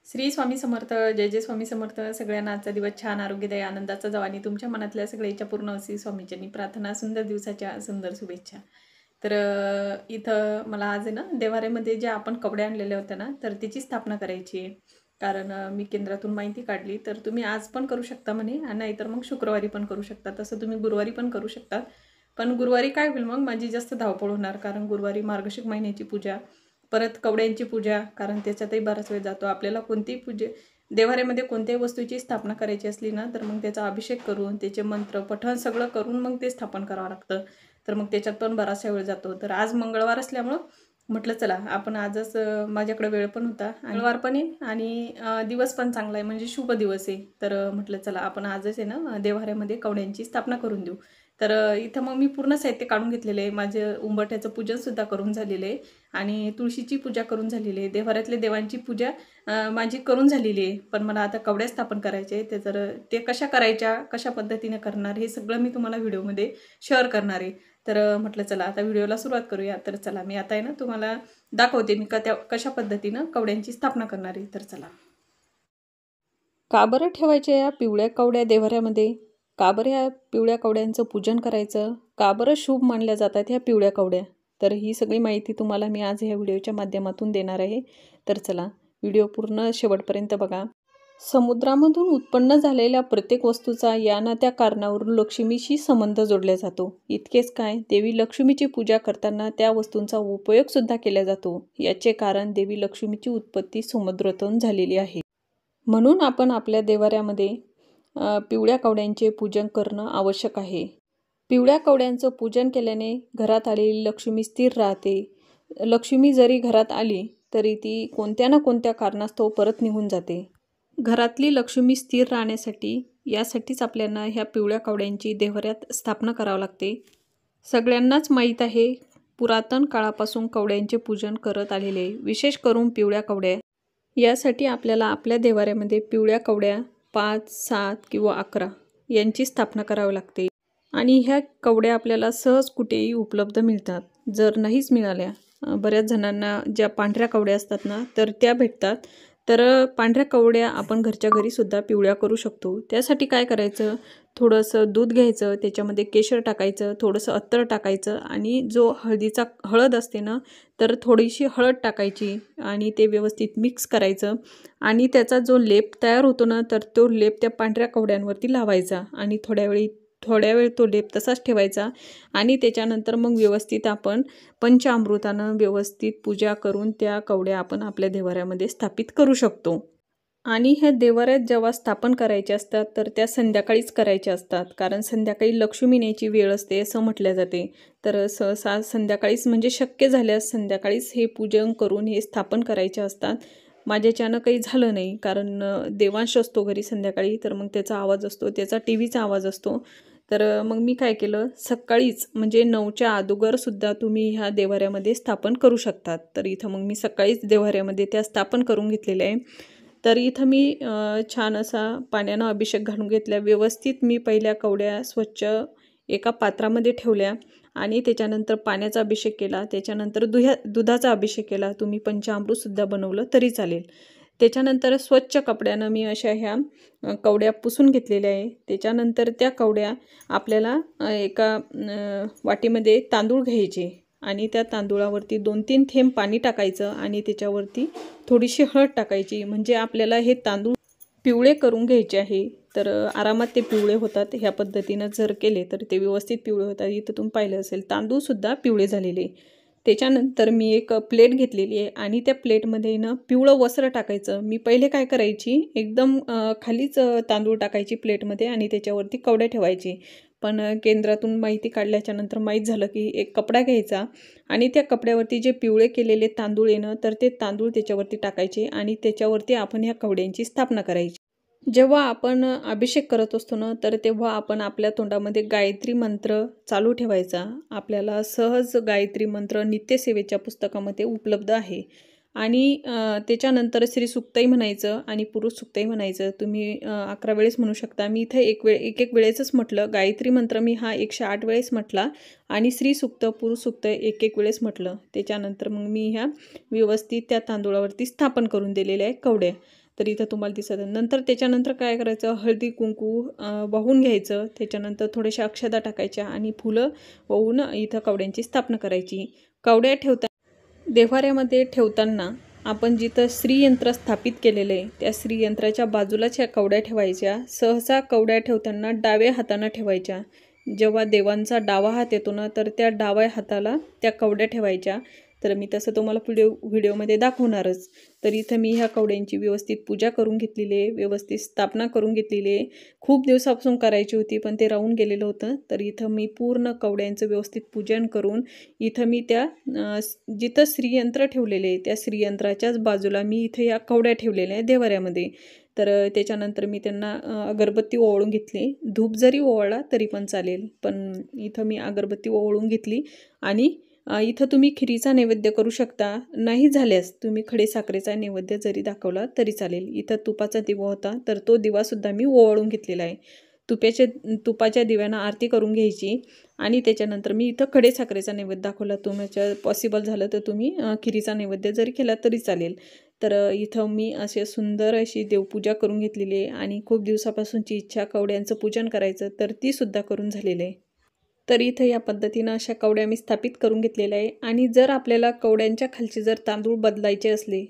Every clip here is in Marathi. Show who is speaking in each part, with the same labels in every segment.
Speaker 1: श्री स्वामी समर्थ. जय जय स्वामी समर्थ. सगळ्यांना आजचा दिवस छान आरोग्यदायी आनंदाचा जावा आणि तुमच्या मनातल्या सगळ्याच्या पूर्ण अशी स्वामीचरणी प्रार्थना. सुंदर दिवसाच्या सुंदर शुभेच्छा. तर इथं मला आज आहे ना देवाऱ्यामध्ये जे आपण कपडे आणलेले होते ना तर त्याची स्थापना करायची आहे. कारण मी केंद्रातून माहिती काढली तर तुम्ही आज पण करू शकता म्हणे, नाहीतर मग शुक्रवारी पण करू शकता. तसं तुम्ही गुरुवारी पण करू शकता. पण गुरुवारी काय होईल, मग माझी जास्त धावपळ होणार, कारण गुरुवारी मार्गशीर्ष महिन्याची पूजा, परत कवड्यांची पूजा, कारण त्याच्यातही बराच वेळ जातो. आपल्याला कोणतीही देवाऱ्यामध्ये कोणत्याही वस्तूची स्थापना करायची असली ना तर मग त्याचा अभिषेक करून त्याचे मंत्र पठण सगळं करून मग ते स्थापन करावं लागतं. तर मग त्याच्यात पण बराचसा वेळ जातो. तर आज मंगळवार असल्यामुळं म्हटलं चला आपण आजच, माझ्याकडे वेळ पण होता, मंगळवार पण आहे आणि दिवस पण चांगला आहे, म्हणजे शुभ दिवस आहे. तर म्हटलं चला आपण आजच आहे ना देवाऱ्यामध्ये कवड्यांची स्थापना करून देऊ. तर इथं मग मी पूर्ण साहित्य काढून घेतलेलं आहे. माझं उंबरठ्याचं पूजनसुद्धा करून झालेलं आहे आणि तुळशीची पूजा करून झालेली आहे. देवाऱ्यातल्या देवांची पूजा माझी करून झालेली आहे. पण मला आता कवड्या स्थापन करायचे आहे. ते कशा करायच्या, कशा पद्धतीने करणार, हे सगळं मी तुम्हाला व्हिडिओमध्ये शेअर करणार आहे. तर म्हटलं चला आता व्हिडिओला सुरुवात करूया. तर चला मी आता आहे ना तुम्हाला दाखवते मी कशा पद्धतीनं कवड्यांची स्थापना करणार आहे. तर चला. का बरं ठेवायच्या या पिवळ्या कवड्या देवाऱ्यामध्ये? का बरं या पिवळ्या कवड्यांचं पूजन करायचं? का बरं शुभ मानल्या जातात ह्या पिवळ्या कवड्या? तर ही सगळी माहिती तुम्हाला मी आज ह्या व्हिडिओच्या माध्यमातून देणार आहे. तर चला व्हिडिओ पूर्ण शेवटपर्यंत बघा. समुद्रामधून उत्पन्न झालेल्या प्रत्येक वस्तूचा या ना त्या कारणावरून लक्ष्मीशी संबंध जोडला जातो. इतकेच काय, देवी लक्ष्मीची पूजा करताना त्या वस्तूंचा उपयोग सुद्धा केला जातो. याचे कारण देवी लक्ष्मीची उत्पत्ती समुद्रातून झालेली आहे. म्हणून आपण आपल्या देवाऱ्यामध्ये पिवळ्या कवड्यांचे पूजन करणं आवश्यक आहे. पिवळ्या कवड्यांचं पूजन केल्याने घरात आलेली लक्ष्मी स्थिर राहते. लक्ष्मी जरी घरात आली तरी ती कोणत्या ना कोणत्या कारणास्तव परत निघून जाते. घरातली लक्ष्मी स्थिर राहण्यासाठी यासाठीच आपल्याला ह्या पिवळ्या कवड्यांची देवाऱ्यात स्थापना करावी लागते. सगळ्यांनाच माहीत आहे, पुरातन काळापासून कवड्यांचे पूजन करत आलेले, विशेष करून पिवळ्या कवड्या. यासाठी आपल्याला आपल्या देवाऱ्यामध्ये पिवळ्या कवड्या 5, 7 किंवा 11 यांची स्थापना करावी लागते. आणि ह्या कवड्या आपल्याला सहज कुठेही उपलब्ध मिळतात. जर नाहीच मिळाल्या, बऱ्याच जणांना ज्या पांढऱ्या कवड्या असतात ना तर त्या भेटतात. तर पांढऱ्या कवड्या आपण घरच्या घरीसुद्धा पिवळ्या करू शकतो. त्यासाठी काय करायचं, थोडंसं दूध घ्यायचं, त्याच्यामध्ये केशर टाकायचं, थोडंसं अत्तर टाकायचं आणि जो हळद असते ना तर थोडीशी हळद टाकायची आणि ते व्यवस्थित मिक्स करायचं. आणि त्याचा जो लेप तयार होतो ना तर तो लेप त्या पांढऱ्या कवड्यांवरती लावायचा आणि थोड्या वेळ तो लेप तसाच ठेवायचा. आणि त्याच्यानंतर मग व्यवस्थित आपण पंचामृतानं व्यवस्थित पूजा करून त्या कवड्या आपण आपल्या देवाऱ्यामध्ये स्थापित करू शकतो. आणि ह्या देवाऱ्यात जेव्हा स्थापन करायचे असतात तर त्या संध्याकाळीच करायच्या असतात, कारण संध्याकाळी लक्ष्मी येण्याची वेळ असते असं म्हटले जाते. तर सहसा संध्याकाळीच, म्हणजे शक्य झाल्यास संध्याकाळीच हे पूजन करून हे स्थापन करायचे असतात. माझ्याच्यानं काही झालं नाही, कारण देवांश असतो घरी संध्याकाळी, तर मग त्याचा आवाज असतो, त्याचा टीव्हीचा आवाज असतो. तर मग मी काय केलं, सकाळीच म्हणजे 9च्या अगोदरसुद्धा तुम्ही ह्या देवाऱ्यामध्ये स्थापन करू शकतात. तर इथं मग मी सकाळीच देवाऱ्यामध्ये त्या स्थापन करून घेतलेल्या आहे. तर इथं मी छान असा पाण्यानं अभिषेक घालून घेतला. व्यवस्थित मी पहिल्या कवड्या स्वच्छ एका पात्रामध्ये ठेवल्या आणि त्याच्यानंतर पाण्याचा अभिषेक केला. त्याच्यानंतर दुधाचा अभिषेक केला. तुम्ही पंचामृतसुद्धा बनवलं तरी चालेल. त्याच्यानंतर स्वच्छ कपड्यानं मी अशा ह्या कवड्या पुसून घेतलेल्या आहे. त्याच्यानंतर त्या कवड्या आपल्याला एका वाटीमध्ये तांदूळ घ्यायचे आणि त्या तांदूळावरती 2-3 थेंब पाणी टाकायचं आणि त्याच्यावरती थोडीशी हळद टाकायची. म्हणजे आपल्याला हे तांदूळ पिवळे करून घ्यायचे आहे. तर आरामात ते पिवळे होतात. ह्या पद्धतीनं जर केले तर ते व्यवस्थित पिवळे होतात. इथं तुम्ही पाहिलं असेल तांदूळसुद्धा पिवळे झालेले. त्याच्यानंतर मी एक प्लेट घेतलेली आहे आणि त्या प्लेटमध्ये ना पिवळं वस्त्र टाकायचं. मी पहिले काय करायची, एकदम खालीच तांदूळ टाकायची प्लेटमध्ये आणि त्याच्यावरती कवड्या ठेवायची. पण केंद्रातून माहिती काढल्याच्यानंतर माहीत झालं की एक कपडा घ्यायचा आणि त्या कपड्यावरती जे पिवळे केलेले तांदूळ येणं तर ते तांदूळ त्याच्यावरती टाकायचे आणि त्याच्यावरती आपण ह्या कवड्यांची स्थापना करायची. जेव्हा आपण अभिषेक करत असतो ना तर तेव्हा आपण आपल्या तोंडामध्ये गायत्री मंत्र चालू ठेवायचा. आपल्याला सहज गायत्री मंत्र नित्यसेवेच्या पुस्तकामध्ये उपलब्ध आहे. आणि त्याच्यानंतर श्री सुक्तही म्हणायचं आणि पुरुष सुक्तही म्हणायचं. तुम्ही 11 वेळेस म्हणू शकता. मी इथे एक वेळेसच म्हटलं. गायत्री मंत्र मी हा 108 वेळेस म्हटला आणि श्री सुक्त पुरुष सुक्त एक वेळेस म्हटलं. त्याच्यानंतर मग मी ह्या व्यवस्थित त्या तांदूळावरती स्थापन करून दिलेल्या आहे कवड्या. तर इथं तुम्हाला दिसत आहे. नंतर त्याच्यानंतर काय करायचं, हळदी कुंकू वाहून घ्यायचं. त्याच्यानंतर थोड्याशा अक्षता टाकायच्या आणि फुलं वाहून इथं कवड्यांची स्थापना करायची. कवड्या देव्हाऱ्यामध्ये ठेवताना आपण जिथं श्रीयंत्र स्थापित केलेलं आहे त्या श्रीयंत्राच्या बाजूलाच ह्या कवड्या ठेवायच्या. सहसा कवड्या ठेवताना डाव्या हाताने ठेवायच्या. जेव्हा देवांचा डावा हात येतो ना, तर त्या डाव्या हाताला त्या कवड्या ठेवायच्या. तर मी तसं तुम्हाला व्हिडिओमध्ये दाखवणारच. तर इथं मी ह्या कवड्यांची व्यवस्थित पूजा करून घेतलेली आहे, व्यवस्थित स्थापना करून घेतलेली आहे. खूप दिवसापासून करायची होती पण ते राहून गेलेलं होतं. तर इथं मी पूर्ण कवड्यांचं व्यवस्थित पूजन करून इथं मी त्या जिथं श्रीयंत्र ठेवलेले आहे त्या श्रीयंत्राच्याच बाजूला मी इथं या कवड्या ठेवलेल्या आहेत देवाऱ्यामध्ये. तर त्याच्यानंतर मी त्यांना अगरबत्ती ओवाळून घेतली. धूप जरी ओवाळला तरी पण चालेल, पण इथं मी अगरबत्ती ओवाळून घेतली. आणि इथं तुम्ही खिरीचा नैवेद्य करू शकता. नाही झाल्यास तुम्ही खडे साखरेचा नैवेद्य जरी दाखवला तरी चालेल. इथं तुपाचा दिवा होता तर तो दिवासुद्धा मी ओवाळून घेतलेला आहे. तुपाच्या दिव्यानं आरती करून घ्यायची. आणि त्याच्यानंतर मी इथं खडे साखरेचा नैवेद्य दाखवला. तुमच्या पॉसिबल झालं तर तुम्ही खिरीचा नैवेद्य जरी केला तरी चालेल. तर इथं मी असे सुंदर अशी देवपूजा करून घेतलेली आहे. आणि खूप दिवसापासूनची इच्छा कवड्यांचं पूजन करायचं तर ती सुद्धा करून झालेलं आहे. तर इथं या पद्धतीनं अशा कवड्या मी स्थापित करून घेतलेल्या आहे. आणि जर आपल्याला कवड्यांच्या खालचे जर तांदूळ बदलायचे असले,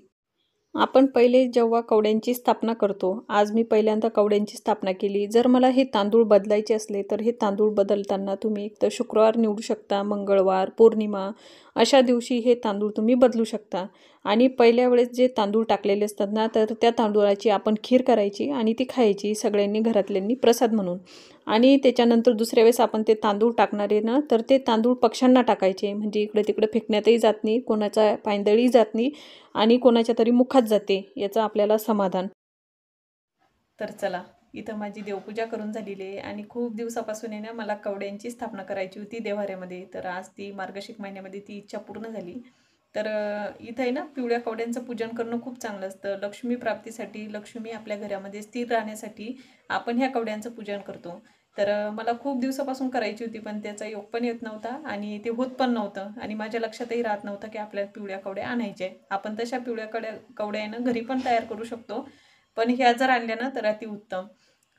Speaker 1: आपण पहिले जेव्हा कवड्यांची स्थापना करतो, आज मी पहिल्यांदा कवड्यांची स्थापना केली. जर मला हे तांदूळ बदलायचे असले तर हे तांदूळ बदलताना तुम्ही एक तर शुक्रवार निवडू शकता, मंगळवार, पौर्णिमा अशा दिवशी हे तांदूळ तुम्ही बदलू शकता. आणि पहिल्या वेळेस जे तांदूळ टाकलेले असतात ना, तर त्या तांदूळाची आपण खीर करायची आणि ती खायची सगळ्यांनी घरातल्यांनी प्रसाद म्हणून. आणि त्याच्यानंतर दुसऱ्या वेळेस आपण ते तांदूळ टाकणारे ना, तर ते तांदूळ पक्ष्यांना टाकायचे. म्हणजे इकडे तिकडे फेकण्यातही जात नाही, कोणाचा पायंदळी जात नाही आणि कोणाच्या तरी मुखात जाते, याचं आपल्याला समाधान. तर चला, इथं माझी देवपूजा करून झालेली आहे. आणि खूप दिवसापासून आहे ना मला कवड्यांची स्थापना करायची होती देव्हाऱ्यामध्ये. तर आज ती मार्गशीर्ष महिन्यामध्ये ती इच्छा पूर्ण झाली. तर इथं आहे ना पिवळ्या कवड्यांचं पूजन करणं खूप चांगलं असतं. लक्ष्मी प्राप्तीसाठी, लक्ष्मी आपल्या घरामध्ये स्थिर राहण्यासाठी आपण ह्या कवड्यांचं पूजन करतो. तर मला खूप दिवसापासून करायची होती पण त्याचा योग पण येत नव्हता आणि ते होत पण नव्हतं. आणि माझ्या लक्षातही राहत नव्हतं की आपल्याला पिवळ्या कवड्या आणायच्या. आपण तशा पिवळ्या कवड्या आहे ना घरी पण तयार करू शकतो, पण ह्या जर आणल्या ना तर अतिउत्तम.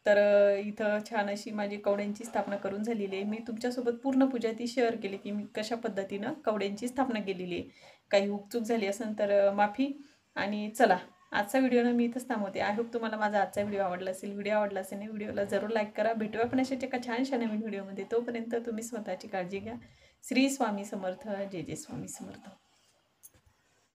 Speaker 1: तर इथं छान अशी माझी कवड्यांची स्थापना करून झालेली आहे. मी तुमच्यासोबत पूर्ण पूजा ती शेअर केली की मी कशा पद्धतीनं कवड्यांची स्थापना केलेली आहे. काही हुकचूक झाली असेल तर माफी. आणि चला, आजचा व्हिडिओ मी इथंच थांबवते. आय होप तुम्हाला माझा आजचा व्हिडिओ आवडला असेल. व्हिडिओ आवडला असेल ना, व्हिडिओला जरूर लाईक करा. भेटूया पण अशाच एका छानशा नवीन व्हिडिओमध्ये. तोपर्यंत तुम्ही स्वतःची काळजी घ्या. श्री स्वामी समर्थ. जय जय स्वामी समर्थ.